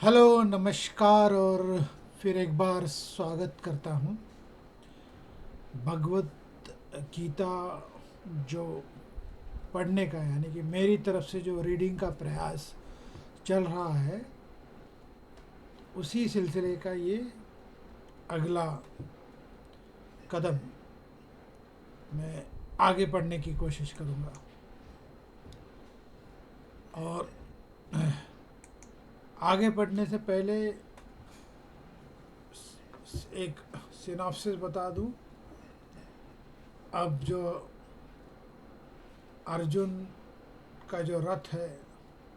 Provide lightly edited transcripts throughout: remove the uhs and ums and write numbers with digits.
Hello, नमस्कार और फिर एक बार स्वागत करता हूँ। भगवत गीता जो पढ़ने का यानी कि मेरी तरफ से जो रीडिंग का प्रयास चल रहा है, उसी सिलसिले का ये अगला कदम मैं आगे पढ़ने की कोशिश करूँगा। और आगे बढ़ने से पहले एक सिनॉप्सिस बता दूं। अब जो अर्जुन का जो रथ है,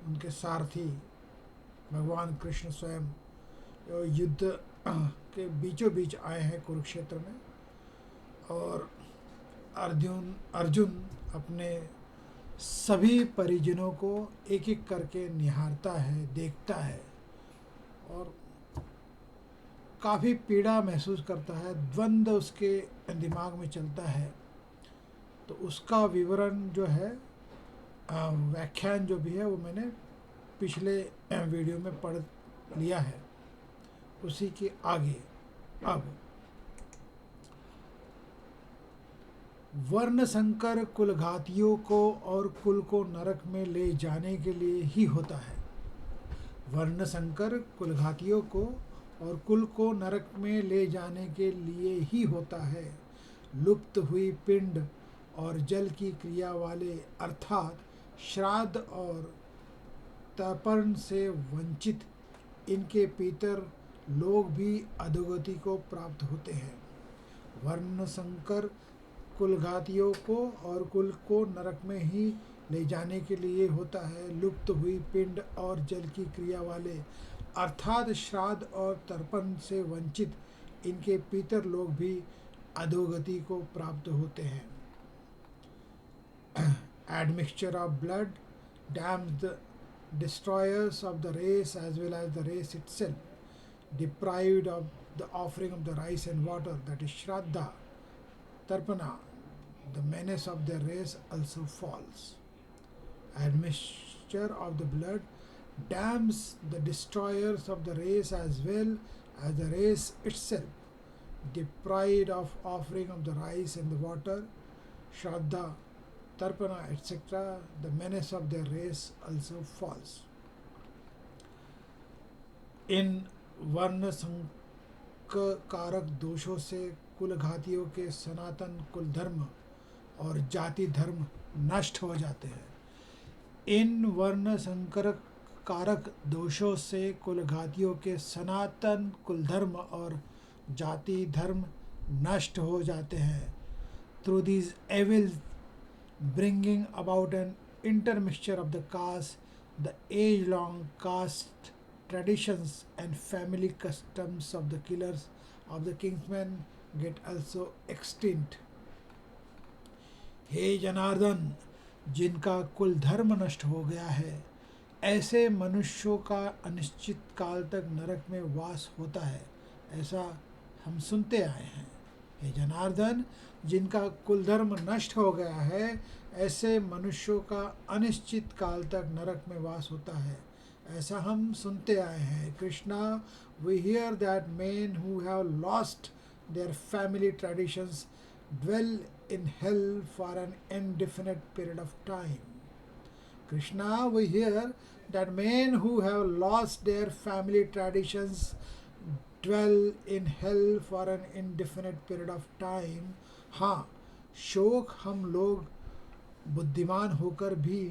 उनके सारथी भगवान कृष्ण स्वयं जो युद्ध के बीचों बीच आए हैं कुरुक्षेत्र में। और अर्जुन अर्जुन अपने सभी परिजनों को एक एक करके निहारता है, देखता है और काफ़ी पीड़ा महसूस करता है। द्वंद्व उसके दिमाग में चलता है। तो उसका विवरण जो है, व्याख्यान जो भी है, वो मैंने पिछले वीडियो में पढ़ लिया है। उसी के आगे अब वर्ण संकर कुलघातियों को और कुल को नरक में ले जाने के लिए ही होता है। वर्ण संकर कुलघातियों को और कुल को नरक में ले जाने के लिए ही होता है। लुप्त हुई पिंड और जल की क्रिया वाले अर्थात श्राद्ध और तर्पण से वंचित इनके पितर लोग भी अधोगति को प्राप्त होते हैं। वर्ण संकर कुलघातियों को और कुल को नरक में ही ले जाने के लिए होता है। लुप्त हुई पिंड और जल की क्रिया वाले अर्थात श्राद्ध और तर्पण से वंचित इनके पितर लोग भी अधोगति को प्राप्त होते हैं। Admixture of blood damns the destroyers of the race as well as the race itself. Deprived of the offering of the rice and water, that is Shraddha, Tarpana, the menace of their race also falls. Admixture of the blood damns the destroyers of the race as well as the race itself. Deprived of offering of the rice and the water, Shraddha, Tarpana, etc., the menace of their race also falls. इन वर्ण संकारक दोषों से कुलघातियों के सनातन कुल धर्म और जाति धर्म नष्ट हो जाते हैं। इन वर्ण संकरक कारक दोषों से कुलघातियों के सनातन कुल धर्म और जाति धर्म नष्ट हो जाते हैं। Through these evils bringing about an intermixture of the caste, the age-long caste traditions and family customs of the killers of the kingsmen get also extinct. हे जनार्दन, जिनका कुल धर्म नष्ट हो गया है, ऐसे मनुष्यों का अनिश्चित काल तक नरक में वास होता है, ऐसा हम सुनते आए हैं। हे जनार्दन, जिनका कुल धर्म नष्ट हो गया है, ऐसे मनुष्यों का अनिश्चित काल तक नरक में वास होता है, ऐसा हम सुनते आए हैं। Krishna, we hear that men who have lost their family traditions dwell in hell for an indefinite period of time. Krishna, we hear that men who have lost their family traditions dwell in hell for an indefinite period of time. हाँ, शोक हम लोग बुद्धिमान होकर भी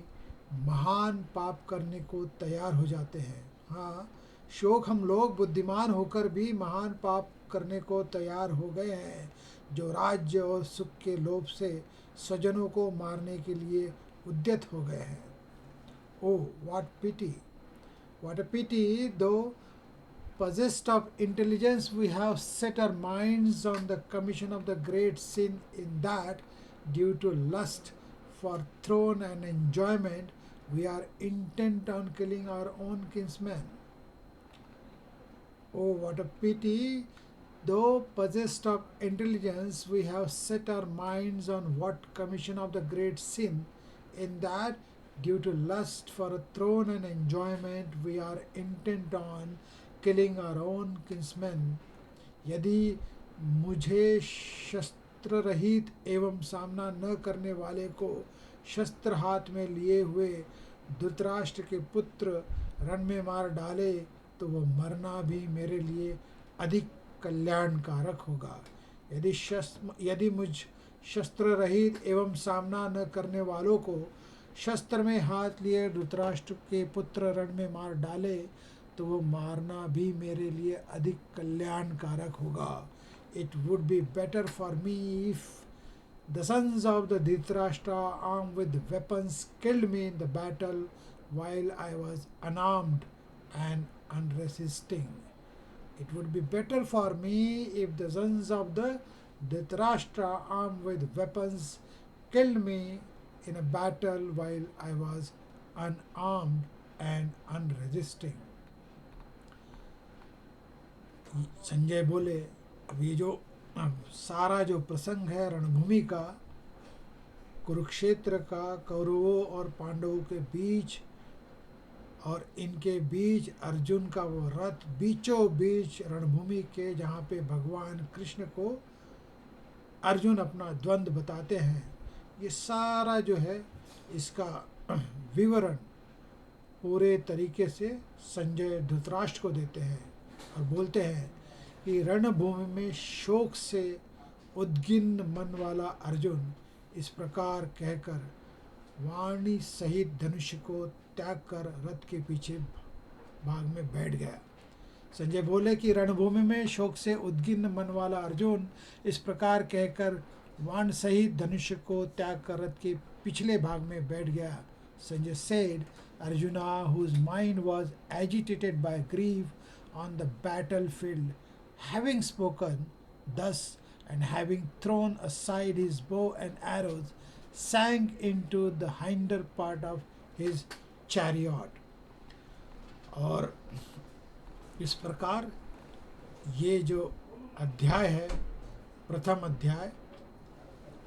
महान पाप करने को तैयार हो जाते हैं। हाँ, शोक हम लोग बुद्धिमान होकर भी महान पाप करने को तैयार हो गए हैं, जो राज्य और सुख के लोभ से स्वजनों को मारने के लिए उद्यत हो गए हैं। ओ what a pity, though possessed of intelligence, we have set our minds on the commission of the great sin, in that, due to lust for throne and enjoyment, we are intent on killing our own kinsmen. Oh, what a pity, though possessed of intelligence, we have set our minds on what commission of the great sin, in that, Due to lust for a throne and enjoyment, we are intent on killing our own kinsmen. यदि मुझे शस्त्र रहित एवं सामना न करने वाले को शस्त्र हाथ में लिए हुए धृतराष्ट्र के पुत्र रण में मार डाले तो वह मरना भी मेरे लिए अधिक कल्याणकारक होगा। यदि मुझ शस्त्र रहित एवं सामना न करने वालों को शस्त्र में हाथ लिए धृतराष्ट्र के पुत्र रण में मार डाले तो वो मारना भी मेरे लिए अधिक कल्याणकारक होगा। It would be better for me if the sons of the Dhritarashtra armed with weapons killed me in the battle while I was unarmed and unresisting. It would be better for me if the sons of the Dhritarashtra armed with weapons killed me in a battle while I was unarmed and unresisting. Sanjay बोले, अब ये जो सारा जो प्रसंग है रणभूमि का, कुरुक्षेत्र का, कौरवों और पांडवों के बीच और इनके बीच अर्जुन का वो रथ बीचों बीच रणभूमि के, जहाँ पे भगवान कृष्ण को अर्जुन अपना द्वंद्व बताते हैं, ये सारा जो है इसका विवरण पूरे तरीके से संजय धृतराष्ट्र को देते हैं और बोलते हैं कि रणभूमि में शोक से उद्गिन्न मन वाला अर्जुन इस प्रकार कहकर वाणी सहित धनुष को त्याग कर रथ के पीछे भाग में बैठ गया। संजय बोले कि रणभूमि में शोक से उद्गिन्न मन वाला अर्जुन इस प्रकार कहकर वाण सहित धनुष को त्याग कर रथ के पिछले भाग में बैठ गया। Sanjay said, Arjuna, whose mind was agitated by grief on the battlefield, having spoken thus and having thrown aside his bow and arrows, sank into the hinder part of his chariot. और इस प्रकार ये जो अध्याय है, प्रथम अध्याय,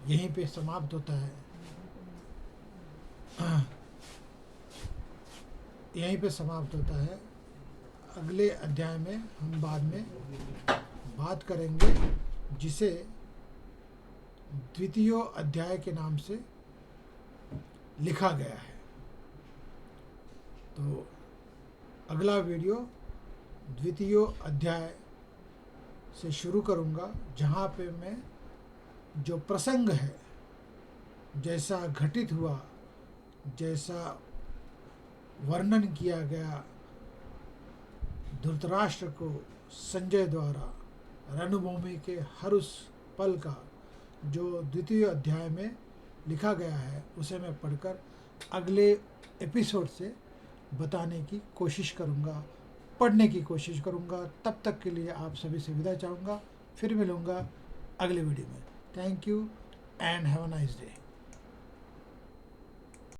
यहीं पे समाप्त होता है। यहीं पे समाप्त होता है। अगले अध्याय में हम बाद में बात करेंगे, जिसे द्वितीय अध्याय के नाम से लिखा गया है। तो अगला वीडियो द्वितीय अध्याय से शुरू करूँगा, जहाँ पे मैं जो प्रसंग है, जैसा घटित हुआ, जैसा वर्णन किया गया धृतराष्ट्र को संजय द्वारा रणभूमि के हर उस पल का जो द्वितीय अध्याय में लिखा गया है, उसे मैं पढ़कर अगले एपिसोड से बताने की कोशिश करूँगा, पढ़ने की कोशिश करूँगा। तब तक के लिए आप सभी से विदा चाहूँगा। फिर मिलूँगा अगले वीडियो में। Thank you and have a nice day.